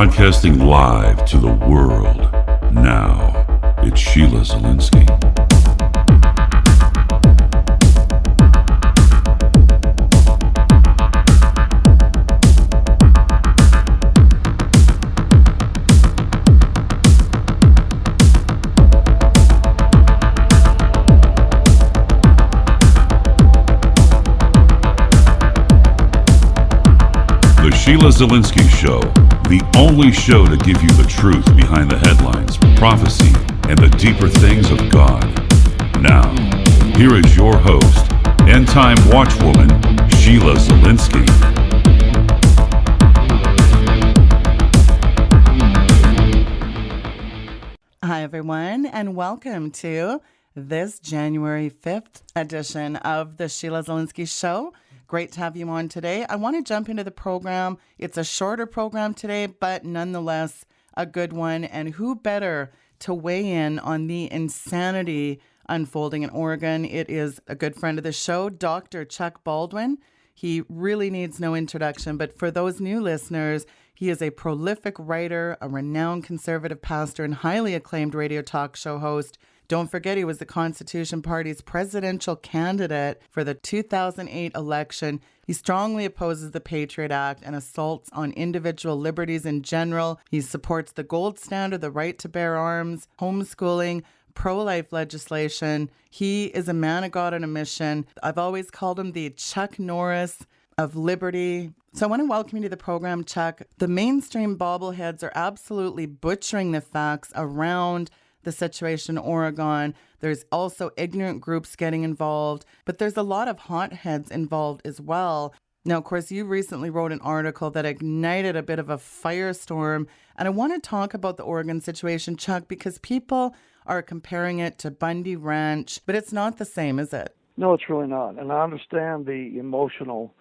Broadcasting live to the world. Now, it's Sheila Zielinski. The Sheila Zielinski Show, the only show to give you the truth behind the headlines, prophecy, and the deeper things of God. Now, here is your host, end-time watchwoman, Sheila Zielinski. Hi, everyone, and welcome to this January 5th edition of the Sheila Zielinski Show. Great to have you on today. I want to jump into the program. It's a shorter program today, but nonetheless a good one. And who better to weigh in on the insanity unfolding in Oregon? It is a good friend of the show, Dr. Chuck Baldwin. He really needs no introduction, but for those new listeners, he is a prolific writer, a renowned conservative pastor, and highly acclaimed radio talk show host. Don't forget, he was the Constitution Party's presidential candidate for the 2008 election. He strongly opposes the Patriot Act and assaults on individual liberties in general. He supports the gold standard, the right to bear arms, homeschooling, pro-life legislation. He is a man of God on a mission. I've always called him the Chuck Norris of liberty. So I want to welcome you to the program, Chuck. The mainstream bobbleheads are absolutely butchering the facts around the situation in Oregon. There's also ignorant groups getting involved, but there's a lot of hotheads involved as well. Now, of course, you recently wrote an article that ignited a bit of a firestorm, and I want to talk about the Oregon situation, Chuck, because people are comparing it to Bundy Ranch, but it's not the same, is it? No, it's really not. And I understand the emotional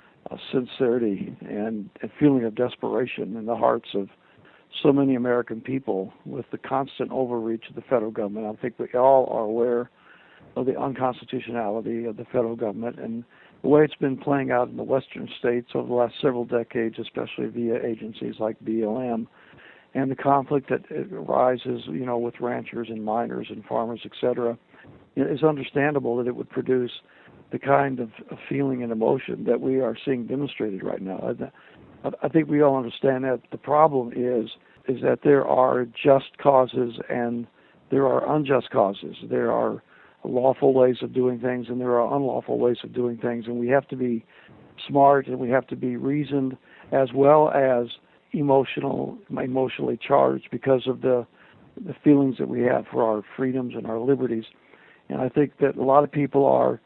sincerity and feeling of desperation in the hearts of so many American people with the constant overreach of the federal government. I think we all are aware of the unconstitutionality of the federal government and the way it's been playing out in the western states over the last several decades, especially via agencies like BLM, and the conflict that arises, with ranchers and miners and farmers, etc. It is understandable that it would produce the kind of feeling and emotion that we are seeing demonstrated right now. I think we all understand that. The problem is that there are just causes and there are unjust causes. There are lawful ways of doing things and there are unlawful ways of doing things, and we have to be smart and we have to be reasoned as well as emotionally charged because of the feelings that we have for our freedoms and our liberties. And I think that a lot of people are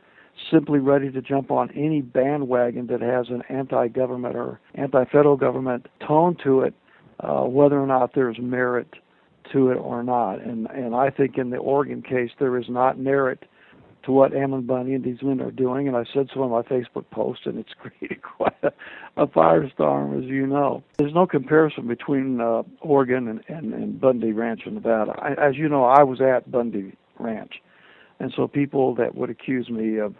simply ready to jump on any bandwagon that has an anti-government or anti-federal government tone to it, whether or not there's merit to it or not. And I think in the Oregon case, there is not merit to what Ammon Bundy and these men are doing. And I said so in my Facebook post, and it's created quite a firestorm, as you know. There's no comparison between Oregon and Bundy Ranch in Nevada. As you know, I was at Bundy Ranch. And so people that would accuse me of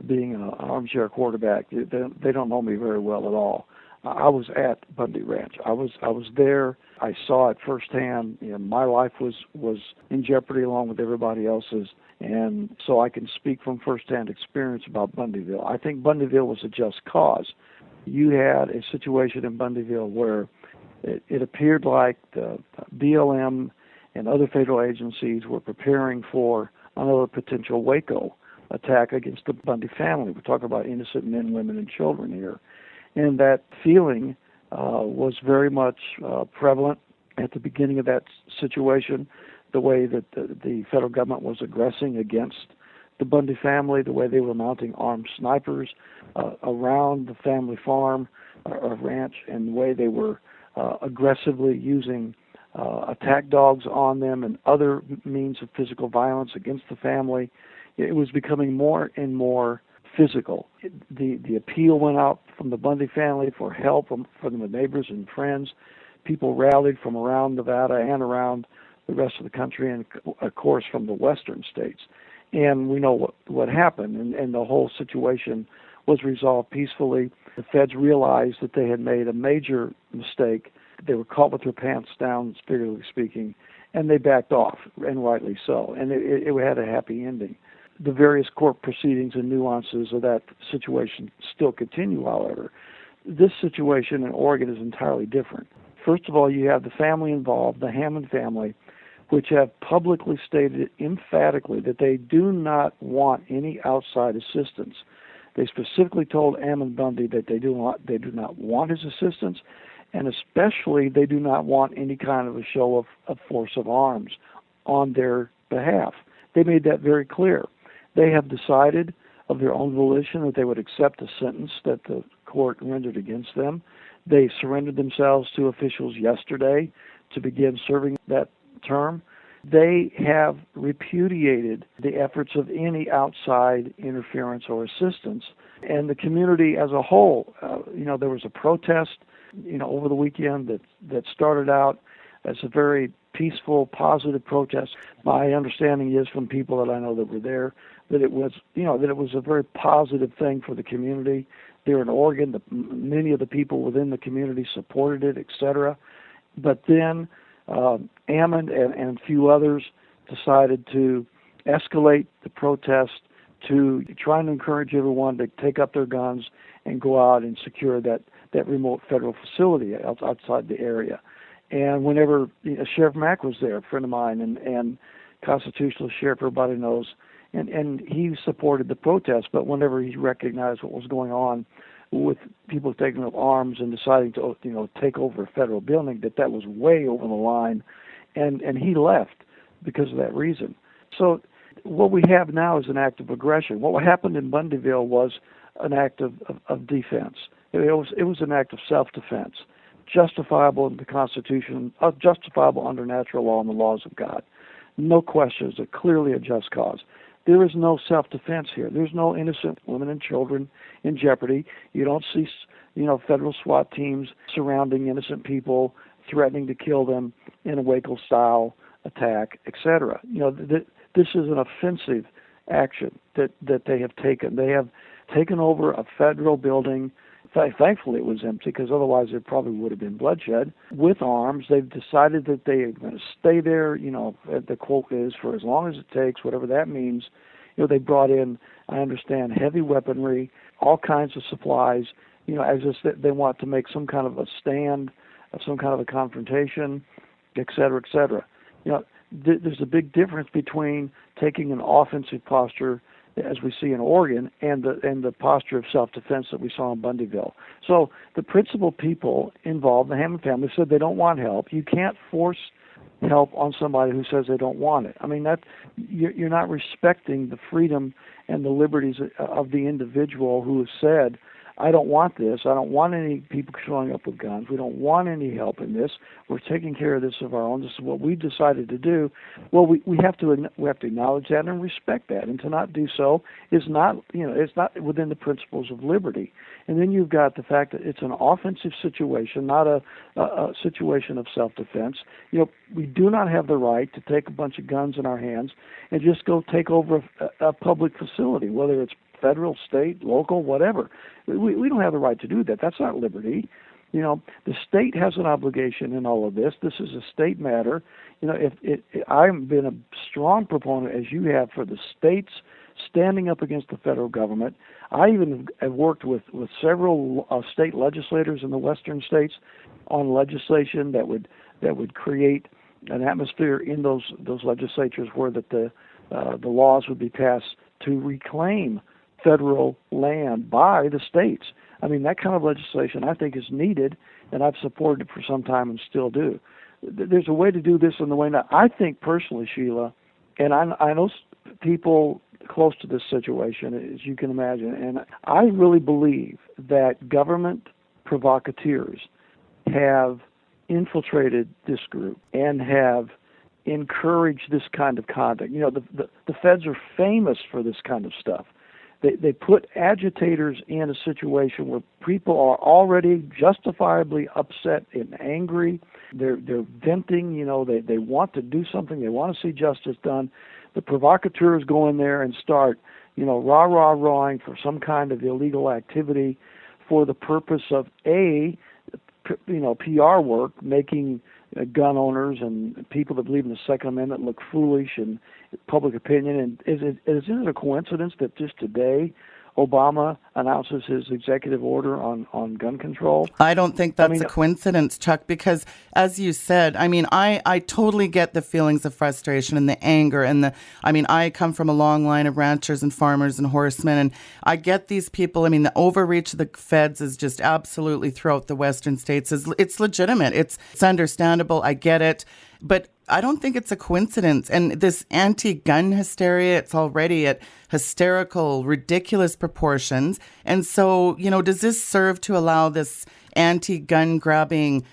being an armchair quarterback, they don't know me very well at all. I was at Bundy Ranch. I was there. I saw it firsthand. My life was in jeopardy along with everybody else's, and so I can speak from firsthand experience about Bundyville. I think Bundyville was a just cause. You had a situation in Bundyville where it appeared like the BLM and other federal agencies were preparing for another potential Waco attack against the Bundy family. We're talking about innocent men, women, and children here. And that feeling was very much prevalent at the beginning of that situation, the way that the federal government was aggressing against the Bundy family, the way they were mounting armed snipers around the family farm or ranch, and the way they were aggressively using attack dogs on them and other means of physical violence against the family. It was becoming more and more physical. The appeal went out from the Bundy family for help from the neighbors and friends. People rallied from around Nevada and around the rest of the country, and of course from the western states. And we know what happened, and the whole situation was resolved peacefully. The feds realized that they had made a major mistake they were caught with their pants down, figuratively speaking, and they backed off, and rightly so. And it had a happy ending. The various court proceedings and nuances of that situation still continue, however. This situation in Oregon is entirely different. First of all, you have the family involved, the Hammond family, which have publicly stated emphatically that they do not want any outside assistance. They specifically told Ammon Bundy that they do not want his assistance, and especially they do not want any kind of a show of force of arms on their behalf. They made that very clear. They have decided of their own volition that they would accept the sentence that the court rendered against them. They surrendered themselves to officials yesterday to begin serving that term. They have repudiated the efforts of any outside interference or assistance. And the community as a whole, there was a protest, over the weekend that started out as a very peaceful, positive protest. My understanding is from people that I know that were there that it was, that it was a very positive thing for the community. There in Oregon, many of the people within the community supported it, etc. But then Ammon and a few others decided to escalate the protest to trying to encourage everyone to take up their guns and go out and secure that remote federal facility outside the area. And whenever Sheriff Mack was there, a friend of mine, and constitutional sheriff, everybody knows, and he supported the protest, but whenever he recognized what was going on with people taking up arms and deciding to take over a federal building, that was way over the line, and he left because of that reason. So what we have now is an act of aggression. What happened in Bundyville was an act of defense. It was an act of self-defense, justifiable in the Constitution, justifiable under natural law and the laws of God. No question, it's clearly a just cause. There is no self-defense here. There's no innocent women and children in jeopardy. You don't see, federal SWAT teams surrounding innocent people, threatening to kill them in a Waco-style attack, etc. This is an offensive action that they have taken. They have taken over a federal building. Thankfully, it was empty because otherwise there probably would have been bloodshed. With arms, they've decided that they are going to stay there. The quote is for as long as it takes, whatever that means. They brought in, I understand, heavy weaponry, all kinds of supplies. As if they want to make some kind of a stand, some kind of a confrontation, et cetera, et cetera. There's a big difference between taking an offensive posture, as we see in Oregon, and the posture of self-defense that we saw in Bundyville. So the principal people involved, the Hammond family, said they don't want help. You can't force help on somebody who says they don't want it. I mean, you're not respecting the freedom and the liberties of the individual who has said, I don't want this. I don't want any people showing up with guns. We don't want any help in this. We're taking care of this of our own. This is what we decided to do. Well, we have to acknowledge that and respect that. And to not do so is not, it's not within the principles of liberty. And then you've got the fact that it's an offensive situation, not a situation of self-defense. We do not have the right to take a bunch of guns in our hands and just go take over a public facility, whether it's federal, state, local, whatever. We don't have the right to do that. That's not liberty. The state has an obligation in all of this. This is a state matter. I've been a strong proponent, as you have, for the states standing up against the federal government. I even have worked with several state legislators in the western states on legislation that would create an atmosphere in those legislatures where the laws would be passed to reclaim federal land by the states. I mean, that kind of legislation I think is needed, and I've supported it for some time and still do. There's a way to do this in the way now. I think personally, Sheila, and I know people close to this situation, as you can imagine, and I really believe that government provocateurs have infiltrated this group and have encouraged this kind of conduct. The feds are famous for this kind of stuff. They put agitators in a situation where people are already justifiably upset and angry. They're venting. They want to do something. They want to see justice done. The provocateurs go in there and start, rah-rah-rahing for some kind of illegal activity for the purpose of PR work, making gun owners and people that believe in the Second Amendment look foolish in public opinion. And isn't it a coincidence that just today Obama announces his executive order on gun control? I don't think that's a coincidence, Chuck, because as you said, I totally get the feelings of frustration and the anger I come from a long line of ranchers and farmers and horsemen, and I get these people. The overreach of the feds is just absolutely throughout the western states. It's legitimate. It's understandable. I get it. But I don't think it's a coincidence. And this anti-gun hysteria, it's already at hysterical, ridiculous proportions. And so, does this serve to allow this anti-gun grabbing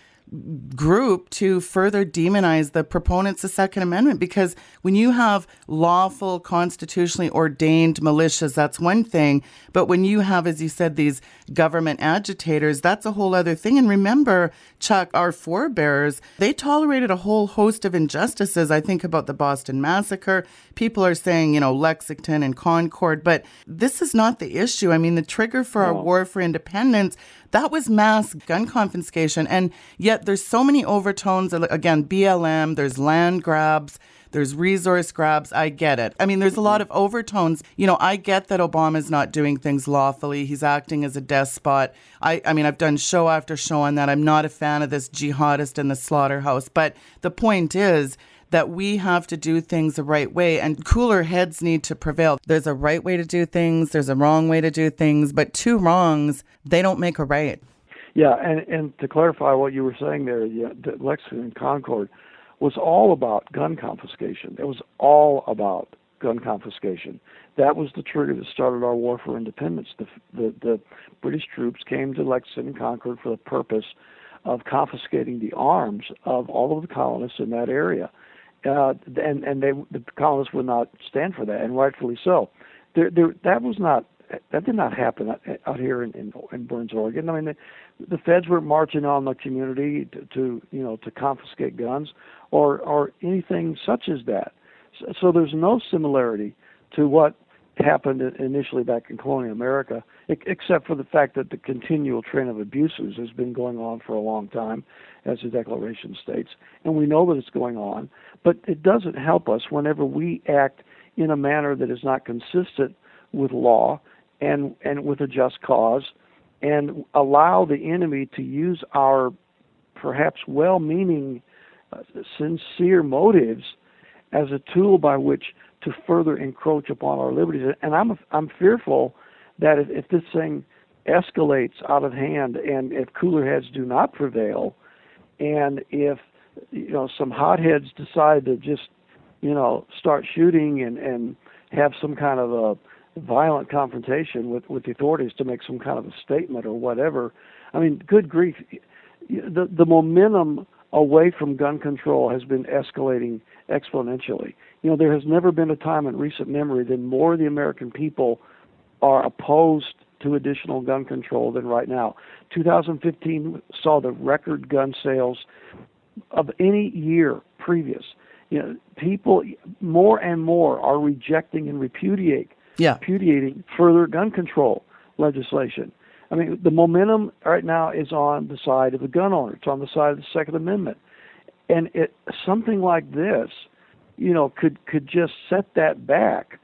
group to further demonize the proponents of the Second Amendment? Because when you have lawful, constitutionally ordained militias, that's one thing. But when you have, as you said, these government agitators, that's a whole other thing. And remember, Chuck, our forebears, they tolerated a whole host of injustices. I think about the Boston Massacre. People are saying, Lexington and Concord. But this is not the issue. The trigger for our war for independence, that was mass gun confiscation. And yet there's so many overtones. Again, BLM, there's land grabs, there's resource grabs. I get it. There's a lot of overtones. I get that Obama's not doing things lawfully. He's acting as a despot. I've done show after show on that. I'm not a fan of this jihadist in the slaughterhouse. But the point is that we have to do things the right way, and cooler heads need to prevail. There's a right way to do things, there's a wrong way to do things, but two wrongs, they don't make a right. Yeah, and to clarify what you were saying there, that Lexington and Concord was all about gun confiscation. It was all about gun confiscation. That was the trigger that started our war for independence. The British troops came to Lexington and Concord for the purpose of confiscating the arms of all of the colonists in that area. The colonists would not stand for that, and rightfully so. That did not happen out here in Burns, Oregon. The feds were marching on the community to confiscate guns or anything such as that. So there's no similarity to what happened initially back in colonial America, except for the fact that the continual train of abuses has been going on for a long time, as the Declaration states, and we know that it's going on, but it doesn't help us whenever we act in a manner that is not consistent with law and with a just cause, and allow the enemy to use our perhaps well-meaning, sincere motives as a tool by which to further encroach upon our liberties. And I'm fearful that if this thing escalates out of hand, and if cooler heads do not prevail, and if some hotheads decide to just start shooting and have some kind of a violent confrontation with the authorities to make some kind of a statement or whatever, good grief, the momentum away from gun control has been escalating exponentially. There has never been a time in recent memory that more of the American people are opposed to additional gun control than right now. 2015 saw the record gun sales of any year previous. People more and more are rejecting and repudiating further gun control legislation. The momentum right now is on the side of the gun owner. It's on the side of the Second Amendment. And something like this, could just set that back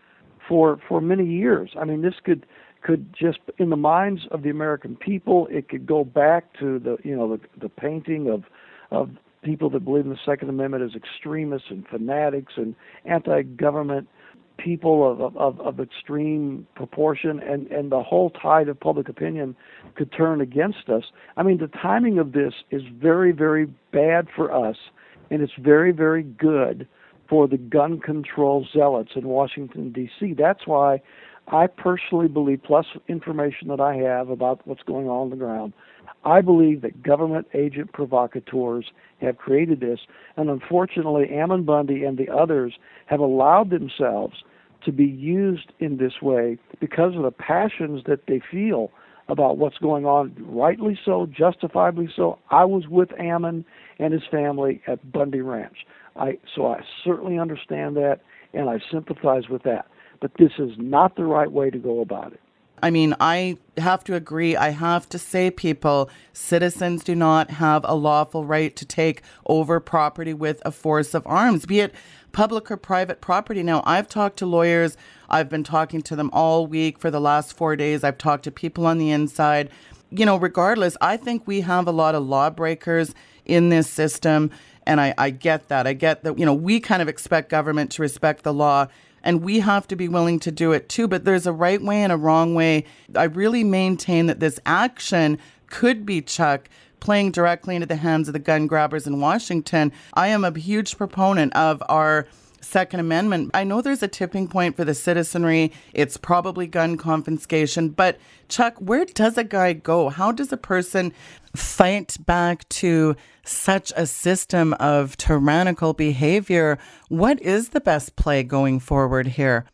for many years. This could just, in the minds of the American people, it could go back to the painting of people that believe in the Second Amendment as extremists and fanatics and anti-government people of extreme proportion, and the whole tide of public opinion could turn against us. The timing of this is very, very bad for us, and it's very, very good for the gun control zealots in Washington, D.C. That's why I personally believe, plus information that I have about what's going on the ground, I believe that government agent provocateurs have created this, and unfortunately Ammon Bundy and the others have allowed themselves to be used in this way because of the passions that they feel about what's going on, rightly so, justifiably so. I was with Ammon and his family at Bundy Ranch. So I certainly understand that, and I sympathize with that. But this is not the right way to go about it. I mean, I have to agree. I have to say, people, citizens do not have a lawful right to take over property with a force of arms, be it public or private property. Now, I've talked to lawyers. I've been talking to them all week for the last 4 days. I've talked to people on the inside. You know, regardless, I think we have a lot of lawbreakers in this system. And I get that. I get that, you know, we kind of expect government to respect the law, and we have to be willing to do it too. But there's a right way and a wrong way. I really maintain that this action could be, Chuck, playing directly into the hands of the gun grabbers in Washington. I am a huge proponent of our Second Amendment. I know there's a tipping point for the citizenry. It's probably gun confiscation. But Chuck, where does a guy go? How does a person fight back to such a system of tyrannical behavior? What is the best play going forward here?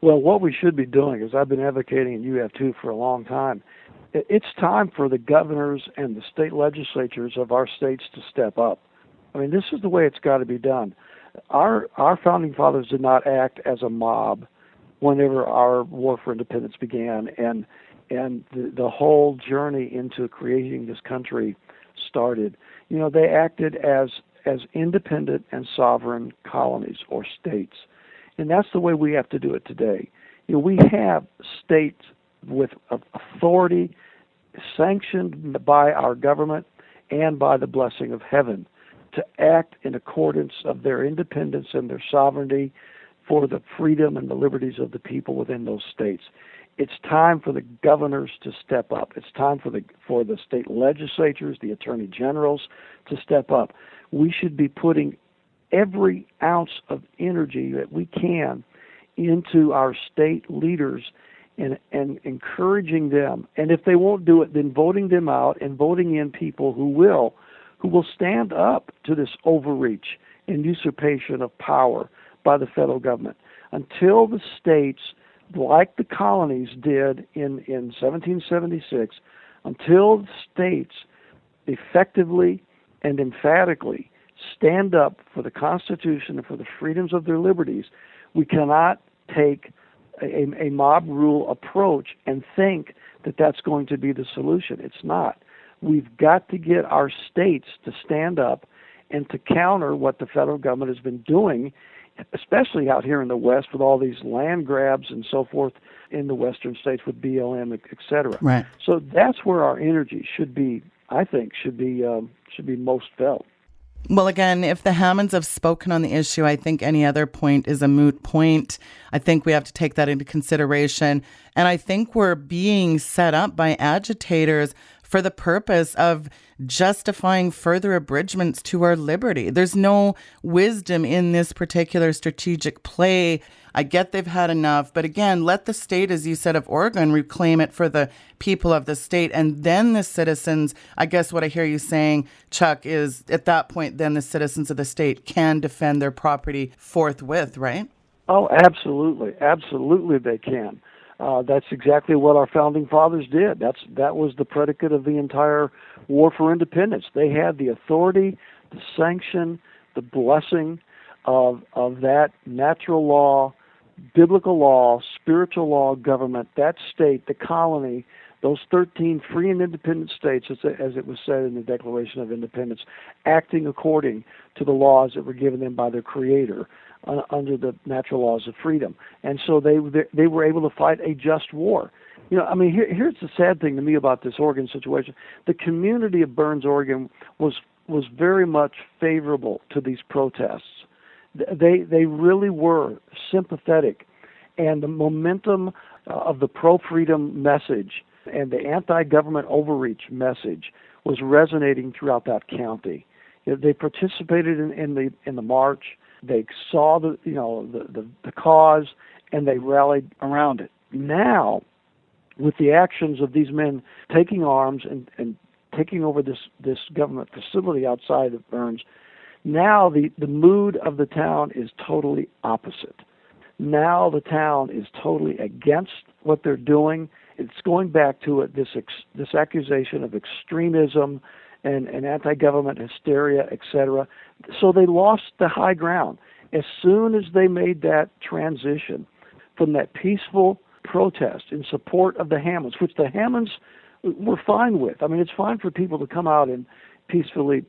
Well, what we should be doing, as I've been advocating, and you have too for a long time, it's time for the governors and the state legislatures of our states to step up. I mean, this is the way it's got to be done. Our founding fathers did not act as a mob whenever our war for independence began, and the whole journey into creating this country started. You know, they acted as independent and sovereign colonies or states, and that's the way we have to do it today. You know, we have states with authority sanctioned by our government and by the blessing of heaven to act in accordance of their independence and their sovereignty for the freedom and the liberties of the people within those states. It's time for the governors to step up. It's time for the state legislatures, the attorney generals to step up. We should be putting every ounce of energy that we can into our state leaders and encouraging them. And if they won't do it, then voting them out and voting in people who will stand up to this overreach and usurpation of power by the federal government. Until the states, like the colonies did in 1776, until the states effectively and emphatically stand up for the Constitution and for the freedoms of their liberties, we cannot take a mob rule approach and think that that's going to be the solution. It's not. We've got to get our states to stand up and to counter what the federal government has been doing, especially out here in the West with all these land grabs and so forth in the western states with BLM, et cetera. Right. So that's where our energy should be, I think, should be most felt. Well, again, if the Hammonds have spoken on the issue, I think any other point is a moot point. I think we have to take that into consideration. And I think we're being set up by agitators for the purpose of justifying further abridgments to our liberty. There's no wisdom in this particular strategic play. I get they've had enough, but again, let the state, as you said, of Oregon, reclaim it for the people of the state. And then the citizens, I guess what I hear you saying, Chuck, is at that point, then the citizens of the state can defend their property forthwith, right? Oh, absolutely. Absolutely they can. That's exactly what our founding fathers did. That was the predicate of the entire war for independence. They had the authority, the sanction, the blessing of that natural law, biblical law, spiritual law government, that state, the colony, those 13 free and independent states, as it was said in the Declaration of Independence, acting according to the laws that were given them by their Creator under the natural laws of freedom. And so they were able to fight a just war. You know, I mean, here's the sad thing to me about this Oregon situation. The community of Burns, Oregon was very much favorable to these protests. They really were sympathetic, and the momentum of the pro-freedom message and the anti-government overreach message was resonating throughout that county. You know, they participated in the march. They saw the cause, and they rallied around it. Now, with the actions of these men taking arms and taking over this government facility outside of Burns, now the mood of the town is totally opposite. Now the town is totally against what they're doing. It's going back to it, this accusation of extremism and anti-government hysteria, etc. So they lost the high ground. As soon as they made that transition from that peaceful protest in support of the Hammonds, which the Hammonds were fine with. I mean, it's fine for people to come out and peacefully,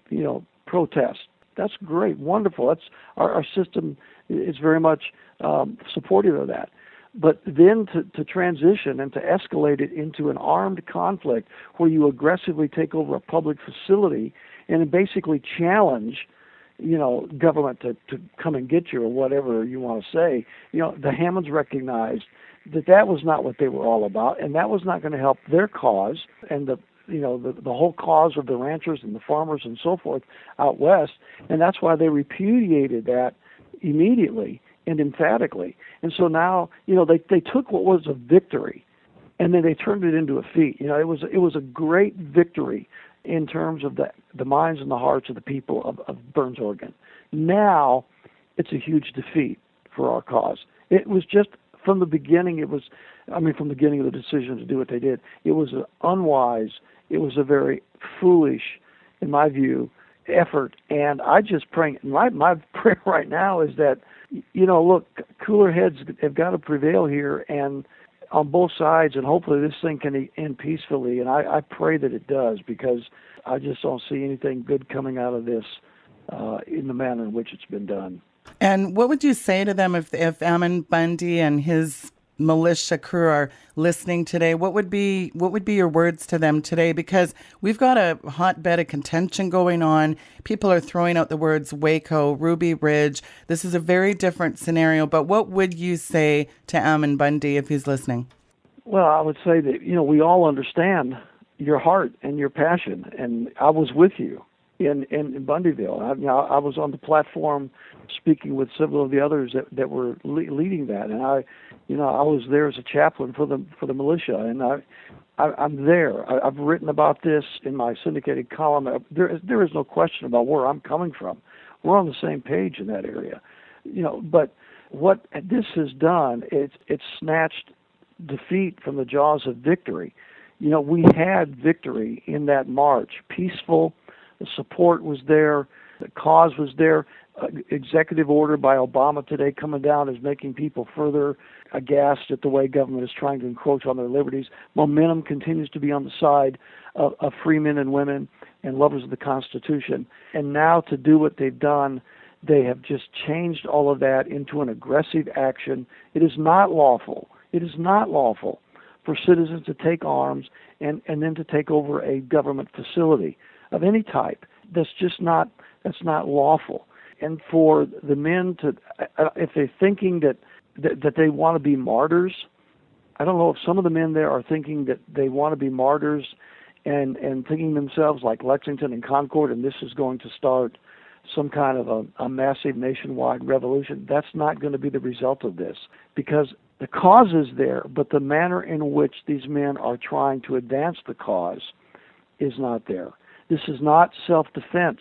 protest. That's great, wonderful. That's our system is very much supportive of that. But then to transition and to escalate it into an armed conflict where you aggressively take over a public facility and basically challenge, government to come and get you or whatever you want to say, the Hammonds recognized that was not what they were all about, and that was not going to help their cause and the whole cause of the ranchers and the farmers and so forth out west, and that's why they repudiated that immediately and emphatically. And so now, they took what was a victory, and then they turned it into a defeat. It was a great victory in terms of the minds and the hearts of the people of Burns, Oregon. Now, it's a huge defeat for our cause. It was just from the beginning. From the beginning of the decision to do what they did, it was an unwise. It was a very foolish, in my view, effort. And I just pray. My prayer right now is that, look, cooler heads have got to prevail here, and on both sides, and hopefully this thing can end peacefully. And I pray that it does, because I just don't see anything good coming out of this in the manner in which it's been done. And what would you say to them if Ammon Bundy and his militia crew are listening today? What would be your words to them today? Because we've got a hotbed of contention going on. People are throwing out the words Waco, Ruby Ridge. This is a very different scenario. But what would you say to Ammon Bundy if he's listening? Well, I would say that, we all understand your heart and your passion, and I was with you in Bundyville. I was on the platform speaking with several of the others that were leading that, and I was there as a chaplain for the militia, and I'm there. I've written about this in my syndicated column. There is no question about where I'm coming from. We're on the same page in that area, But what this has done, it's snatched defeat from the jaws of victory. We had victory in that march, peaceful. The support was there. The cause was there. Executive order by Obama today coming down is making people further aghast at the way government is trying to encroach on their liberties. Momentum continues to be on the side of free men and women and lovers of the Constitution. And now to do what they've done, they have just changed all of that into an aggressive action. It is not lawful. It is not lawful for citizens to take arms and then to take over a government facility of any type. That's not lawful. And for the men to, if they're thinking that they want to be martyrs, I don't know if some of the men there are thinking that they want to be martyrs and thinking themselves like Lexington and Concord, and this is going to start some kind of a massive nationwide revolution. That's not going to be the result of this, because the cause is there, but the manner in which these men are trying to advance the cause is not there. This is not self-defense.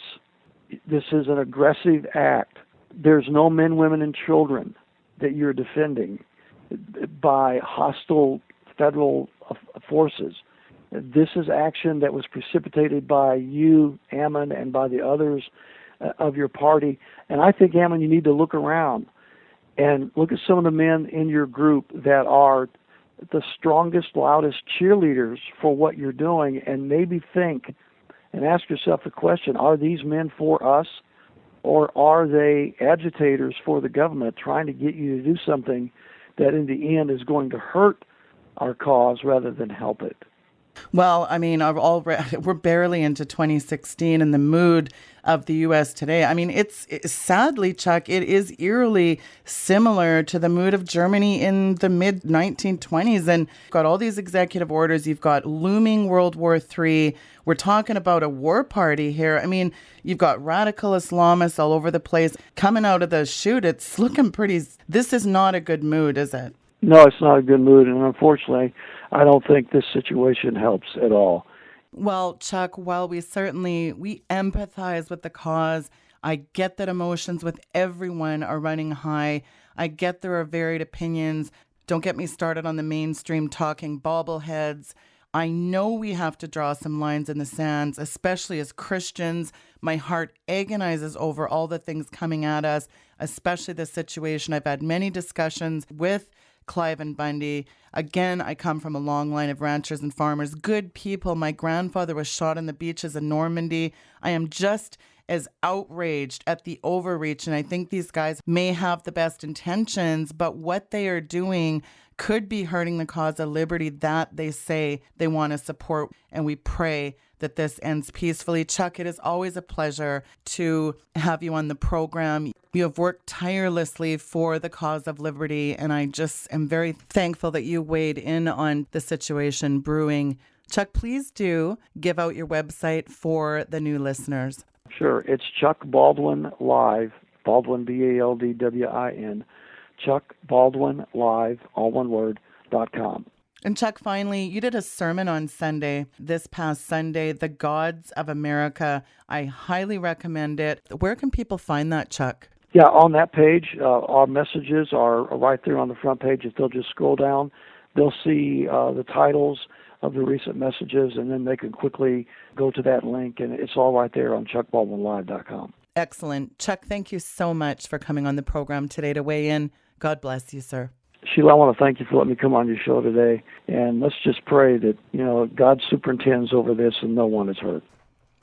This is an aggressive act. There's no men, women, and children that you're defending by hostile federal forces. This is action that was precipitated by you, Ammon, and by the others of your party. And I think, Ammon, you need to look around and look at some of the men in your group that are the strongest, loudest cheerleaders for what you're doing, and maybe think and ask yourself the question, are these men for us, or are they agitators for the government trying to get you to do something that in the end is going to hurt our cause rather than help it? Well, I mean, we're barely into 2016, and the mood of the U.S. today, I mean, it's sadly, Chuck, it is eerily similar to the mood of Germany in the mid-1920s. And you've got all these executive orders. You've got looming World War III. We're talking about a war party here. I mean, you've got radical Islamists all over the place coming out of the chute. It's looking pretty. This is not a good mood, is it? No, it's not a good mood, and unfortunately, I don't think this situation helps at all. Well, Chuck, while we empathize with the cause, I get that emotions with everyone are running high. I get there are varied opinions. Don't get me started on the mainstream talking bobbleheads. I know we have to draw some lines in the sands, especially as Christians. My heart agonizes over all the things coming at us, especially the situation. I've had many discussions with Clive and Bundy. Again, I come from a long line of ranchers and farmers, good people. My grandfather was shot on the beaches in Normandy. I am just as outraged at the overreach, and I think these guys may have the best intentions, but what they are doing could be hurting the cause of liberty that they say they want to support, and we pray that this ends peacefully. Chuck, it is always a pleasure to have you on the program. You have worked tirelessly for the cause of liberty, and I just am very thankful that you weighed in on the situation brewing. Chuck, please do give out your website for the new listeners. Sure. It's Chuck Baldwin Live, Baldwin, Baldwin, Chuck Baldwin Live, all one word, .com. And Chuck, finally, you did a sermon on Sunday, this past Sunday, The Gods of America. I highly recommend it. Where can people find that, Chuck? Yeah, on that page, our messages are right there on the front page. If they'll just scroll down, they'll see the titles of the recent messages, and then they can quickly go to that link, and it's all right there on chuckbaldwinlive.com. Excellent. Chuck, thank you so much for coming on the program today to weigh in. God bless you, sir. Sheila, I want to thank you for letting me come on your show today, and let's just pray that, God superintends over this and no one is hurt.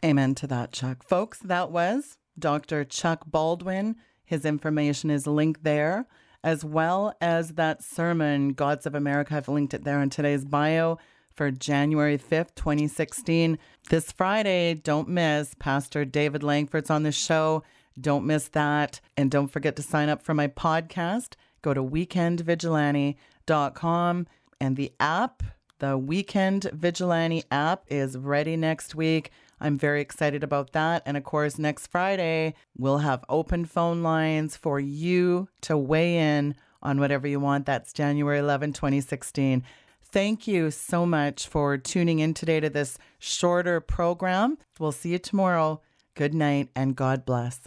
Amen to that, Chuck. Folks, that was Dr. Chuck Baldwin. His information is linked there, as well as that sermon, Gods of America. I've linked it there in today's bio for January 5th, 2016. This Friday, don't miss, Pastor David Langford's on the show. Don't miss that. And don't forget to sign up for my podcast. Go to weekendvigilante.com. And the app, the Weekend Vigilante app, is ready next week. I'm very excited about that. And of course, next Friday, we'll have open phone lines for you to weigh in on whatever you want. That's January 11, 2016. Thank you so much for tuning in today to this shorter program. We'll see you tomorrow. Good night and God bless.